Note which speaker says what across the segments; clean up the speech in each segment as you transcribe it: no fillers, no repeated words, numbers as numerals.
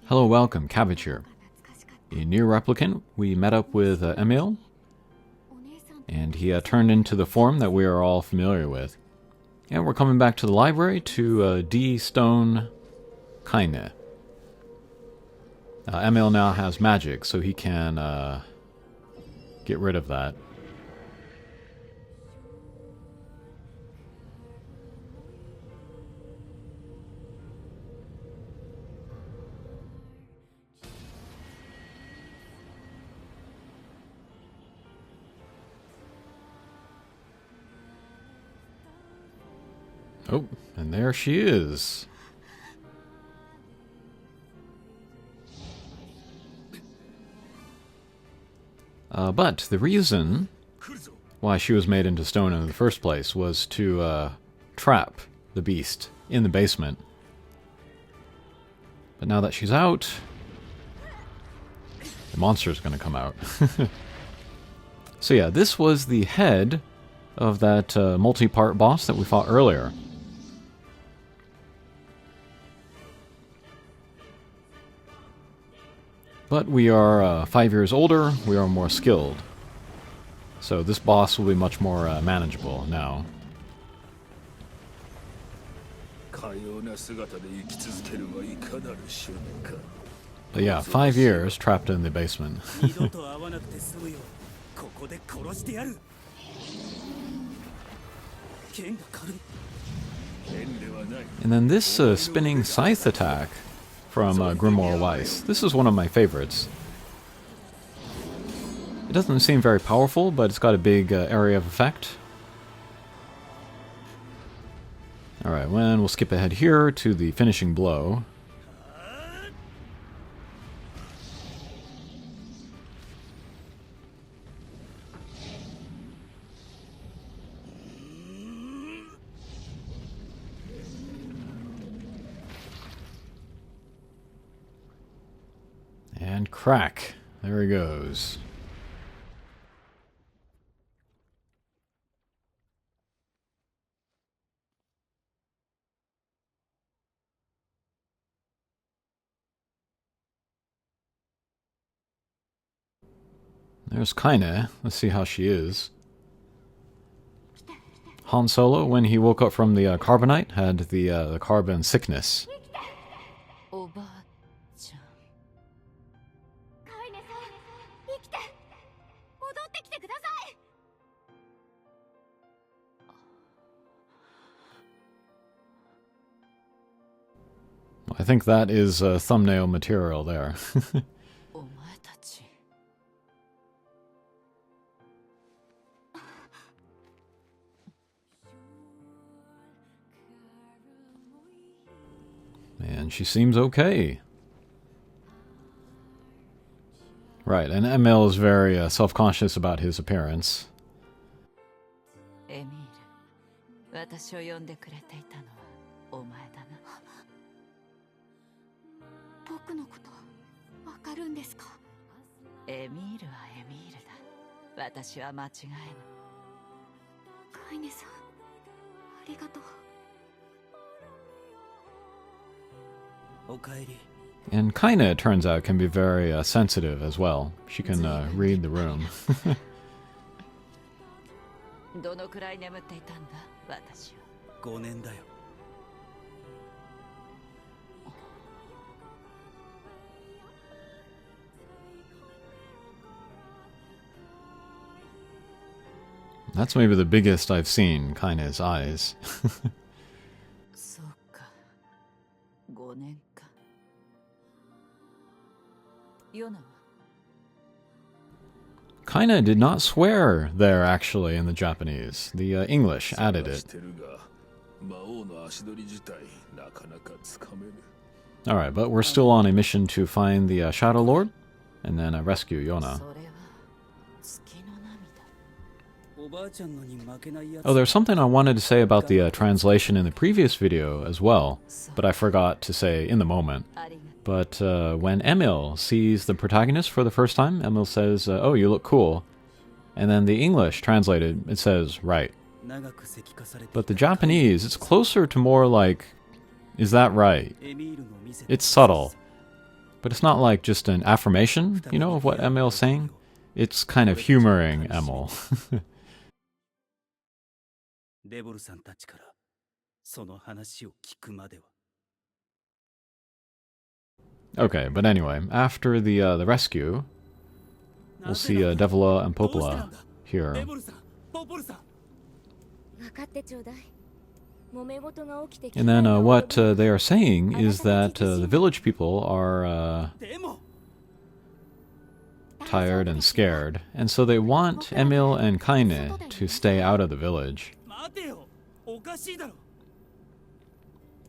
Speaker 1: Hello, welcome, Cabbage here. In Nier Replicant, we met up with Emil, and he turned into the form that we are all familiar with. And we're coming back to the library to de-stone Kaine. Emil now has magic, so he can get rid of that. Oh, and there she is. But the reason why she was made into stone in the first place was to trap the beast in the basement. But now that she's out, the monster's gonna come out. So yeah, this was the head of that multi-part boss that we fought earlier. But we are 5 years older, we are more skilled. So this boss will be much more manageable now. But yeah, 5 years trapped in the basement. And then this spinning scythe attack from Grimoire Weiss. This is one of my favorites. It doesn't seem very powerful, but it's got a big area of effect. Alright, well, we'll skip ahead here to the finishing blow. And crack. There he goes. There's Kaine. Let's see how she is. Han Solo, when he woke up from the carbonite, had the carbon sickness. I think that is thumbnail material there. And she seems okay. Right, and Emil is very self-conscious about his appearance.
Speaker 2: Emil, 私を呼んでくれていたのはお前だな。僕のことわかるんですか？エミールはエミールだ。私は間違えぬ。カイネさん、ありがとう。
Speaker 1: And Kaine, it turns out, can be very sensitive as well. She can read the room.
Speaker 2: どのくらい眠っていたんだ、私は。5年だよ。
Speaker 1: That's maybe the biggest I've seen Kaine's eyes.
Speaker 2: そうか。5年か。ヨナは
Speaker 1: Kaine did not swear there, actually, in the Japanese. The English added it. Alright, but we're still on a mission to find the Shadow Lord, and then rescue Yona. Oh, there's something I wanted to say about the translation in the previous video as well, but I forgot to say in the moment. But when Emil sees the protagonist for the first time, Emil says, oh, you look cool. And then the English translated, it says, right. But the Japanese, it's closer to more like, is that right? It's subtle. But it's not like just an affirmation, you know, of what Emil's saying. It's kind of humoring Emil.
Speaker 3: レボルさんたちからその話を聞くまでは。
Speaker 1: Okay, but anyway, after the rescue, we'll see Devila and Popola here.
Speaker 3: レボルさん、ポポルさん。
Speaker 1: And then what they are saying is that the village people are
Speaker 3: でも
Speaker 1: tired and scared, and so they want Emil and Kaine to stay out of the village.
Speaker 3: 待てよ、おかしいだろ。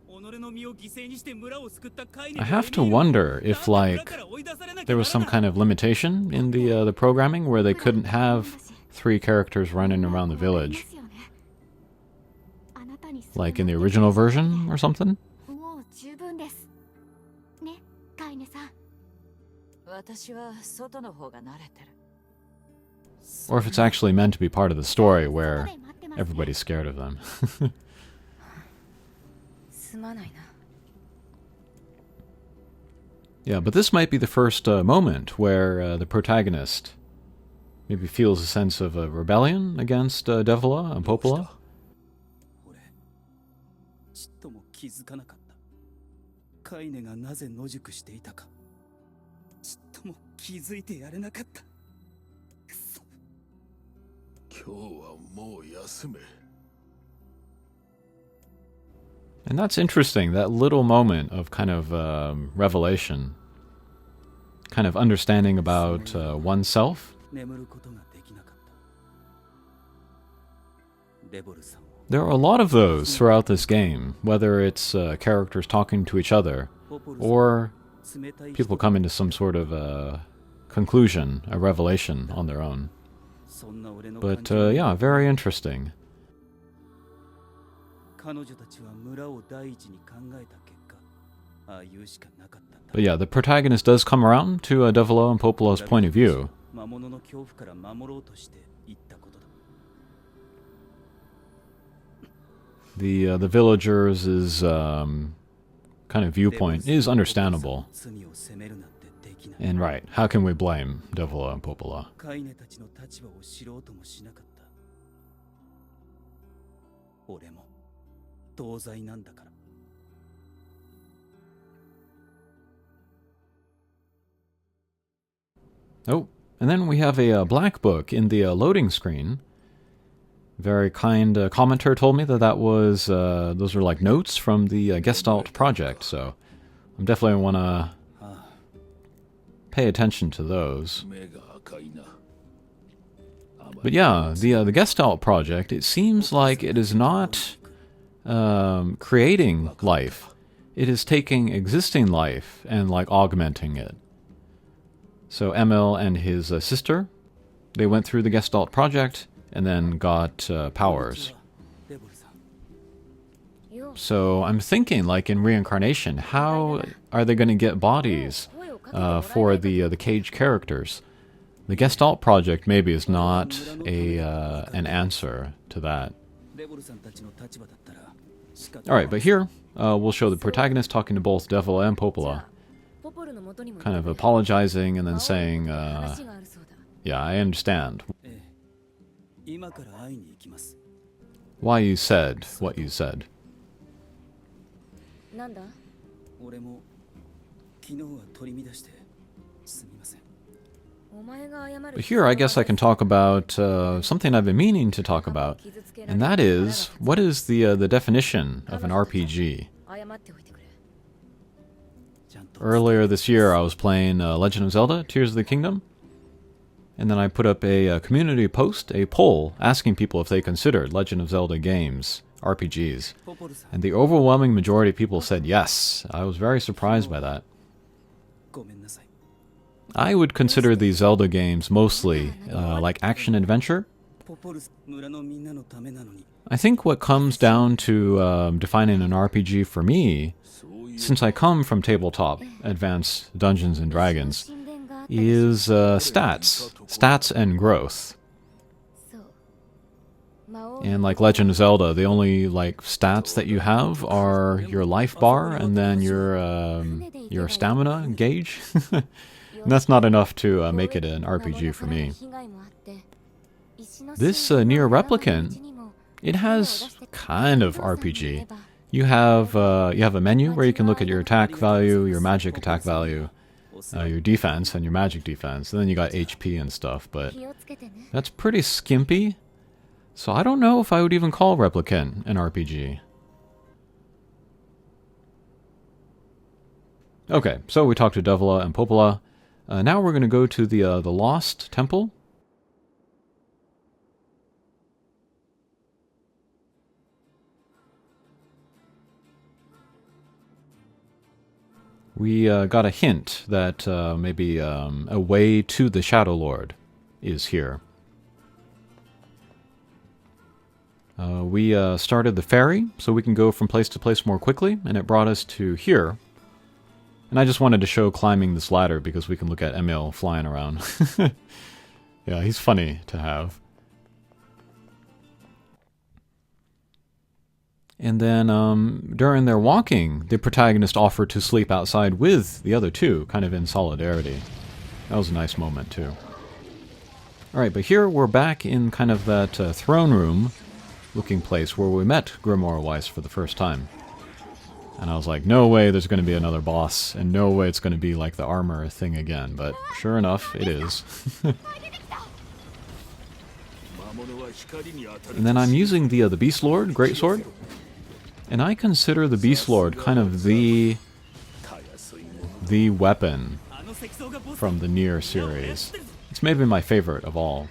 Speaker 3: 己の身を犠牲にして村を救ったカイネ
Speaker 1: I have to wonder if, like, there was some kind of limitation in the programming where they couldn't have 3 characters running around the village, like in the original version or something.
Speaker 2: もう十分ですね、カイネさん。私は外の方が慣れてる。
Speaker 1: Or if it's actually meant to be part of the story where everybody's scared of them.
Speaker 2: すまないな。
Speaker 1: Yeah, but this might be the first moment where the protagonist maybe feels a sense of rebellion against Devila and Popola.
Speaker 3: 俺ちっとも気づかなかった。カイネがなぜ野宿していたか。ちっとも気づいてやれなかった。くそ。今日はもう休め。
Speaker 1: And that's interesting, that little moment of kind of revelation, kind of understanding about oneself.
Speaker 3: 眠ることができなかった。レボルさんを
Speaker 1: There are a lot of those throughout this game, whether it's characters talking to each other,
Speaker 3: ポポルさん
Speaker 1: or
Speaker 3: 冷たい
Speaker 1: people coming to some sort of conclusion, a revelation on their own.
Speaker 3: そんな俺の
Speaker 1: But
Speaker 3: 感情
Speaker 1: yeah, very interesting.
Speaker 3: 彼女たちは村を第一に考えた結果、ああいうしかなかったんだ。
Speaker 1: But yeah, the protagonist does come around to Devila and Popola's point of view.
Speaker 3: 魔物の恐怖から守ろうとして言ったことだ。
Speaker 1: The villagers' kind of viewpoint is understandable.
Speaker 3: 罪を責めるなんてできない。
Speaker 1: And right, how can we blame Devila and Popola?
Speaker 3: カイネたちの立場を知ろうともしなかった。俺も同罪なんだから。
Speaker 1: Oh, and then we have a black book in the loading screen. Very kind commenter told me that that was those are like notes from the Gestalt project, so I'm definitely want to pay attention to those. But yeah, the Gestalt project, it seems like it is not creating life. It is taking existing life and like augmenting it. So Emil and his sister, they went through the Gestalt project and then got powers. So I'm thinking, like in reincarnation, how are they going to get bodies for the cage characters? The Gestalt project maybe is not an answer to that. Alright, but here we'll show the protagonist talking to both Devila and Popola, kind of apologizing and then saying, yeah, I understand why you said what you said. But here I guess I can talk about something I've been meaning to talk about, and that is, what is the definition of an RPG? Earlier this year I was playing Legend of Zelda, Tears of the Kingdom, and then I put up a community post, a poll, asking people if they considered Legend of Zelda games RPGs, and the overwhelming majority of people said yes. I was very surprised by that. I would consider these Zelda games mostly like action-adventure. I think what comes down to defining an RPG for me, since I come from tabletop advanced Dungeons and Dragons, is stats and growth. And like Legend of Zelda, the only like stats that you have are your life bar and then your stamina gauge. And that's not enough to make it an RPG for me. This Nier Replicant, it has kind of RPG. You have a menu where you can look at your attack value, your magic attack value, your defense, and your magic defense. And then you got HP and stuff, but that's pretty skimpy. So I don't know if I would even call Replicant an RPG. Okay, so we talked to Devila and Popola. Now we're going to go to the Lost Temple. We got a hint that maybe a way to the Shadow Lord is here. We started the ferry, so we can go from place to place more quickly, and it brought us to here. And I just wanted to show climbing this ladder because we can look at Emil flying around. Yeah, he's funny to have. And then during their walking, the protagonist offered to sleep outside with the other two, kind of in solidarity. That was a nice moment, too. Alright, but here we're back in kind of that throne room looking place where we met Grimoire Weiss for the first time. And I was like, no way there's going to be another boss, and no way it's going to be like the armor thing again, but sure enough, it is. And then I'm using the Beast Lord, Greatsword, and I consider the Beast Lord kind of the weapon from the Nier series. It's maybe my favorite of all.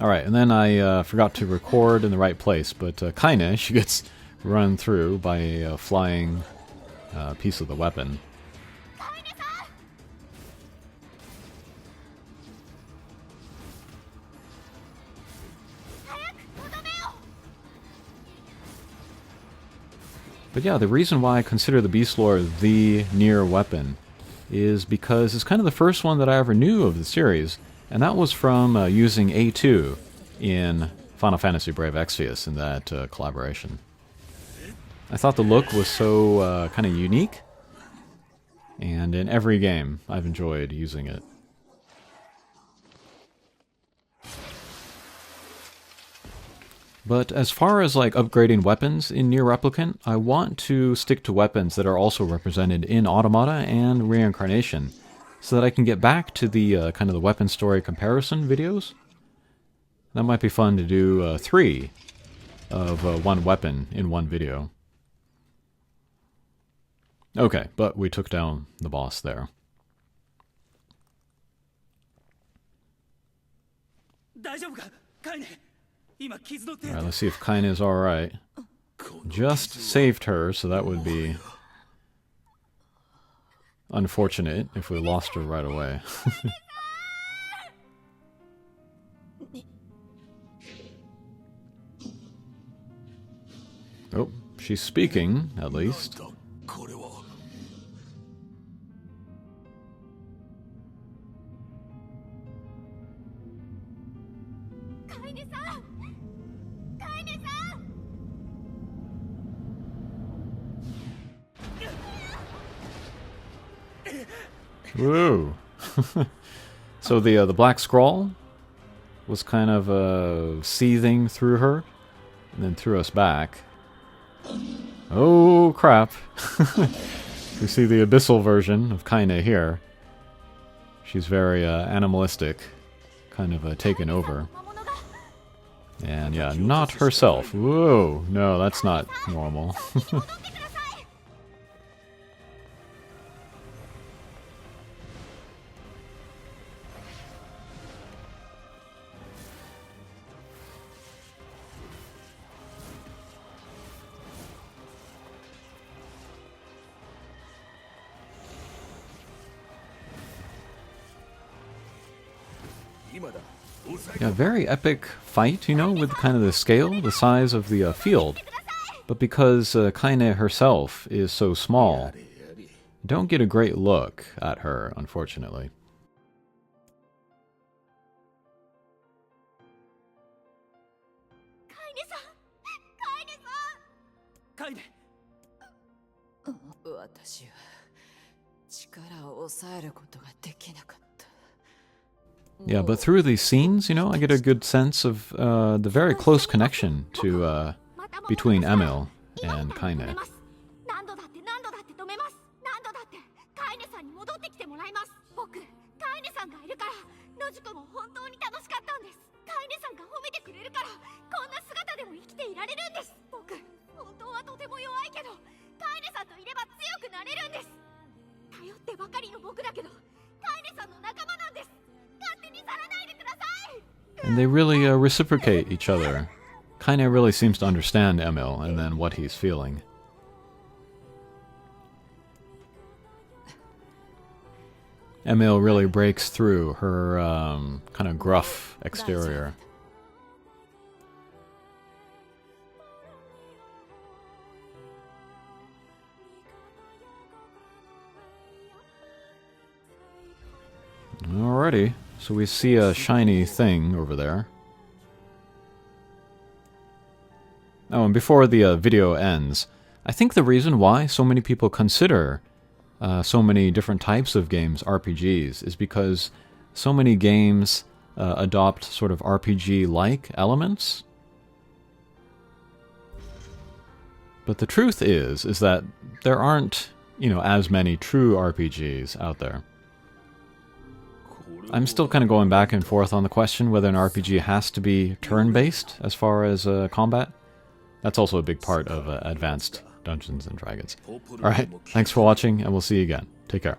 Speaker 1: Alright, and then I forgot to record in the right place, but Kaine, she gets run through by a flying piece of the weapon. But yeah, the reason why I consider the Beast Lord the Nier weapon is because it's kind of the first one that I ever knew of the series. And that was from using A2 in Final Fantasy Brave Exvius in that collaboration. I thought the look was so kind of unique, and in every game I've enjoyed using it. But as far as like upgrading weapons in Nier Replicant, I want to stick to weapons that are also represented in Automata and Reincarnation, so that I can get back to the kind of the weapon story comparison videos. That might be fun to do 3 of one weapon in one video. Okay, but we took down the boss there. Alright, let's see if Kaine is alright. Just saved her, so that would be unfortunate if we lost her right away. Oh, she's speaking, at least. Woo! So the black scrawl was kind of seething through her, and then threw us back. Oh crap! We see the abyssal version of Kaine here. She's very animalistic, kind of taken over. And yeah, not herself. Whoa! No, that's not normal. Yeah, very epic fight, you know, with kind of the scale, the size of the field. But because Kaine herself is so small, you don't get a great look at her, unfortunately.
Speaker 3: カイネ。
Speaker 2: 私は力を抑えることができなかった。
Speaker 1: Yeah, but through these scenes, you know, I get a good sense of the very close connection to between Emil and Kaine.
Speaker 4: 何度だって何度だって止めます。何度だってカイネさんに戻ってきてもらいます。僕、カイネさんがいるから野宿も本当に楽しかったんです。カイネさんが褒めてくれるからこんな姿でも生きていられるんです。僕、本当はとても弱いけどカイネさんといれば強くなれるんです。頼ってばかりの僕だけどカイネさんの仲間なんです。勝手に去らないでください。
Speaker 1: And they really reciprocate each other. Kaine really seems to understand Emil and then what he's feeling. Emil really breaks through her kind of gruff exterior. Alrighty, so we see a shiny thing over there. Oh, and before the video ends, I think the reason why so many people consider so many different types of games RPGs is because so many games adopt sort of RPG-like elements. But the truth is that there aren't, you know, as many true RPGs out there. I'm still kind of going back and forth on the question whether an RPG has to be turn-based as far as combat. That's also a big part of advanced Dungeons and Dragons. Alright, thanks for watching, and we'll see you again. Take care.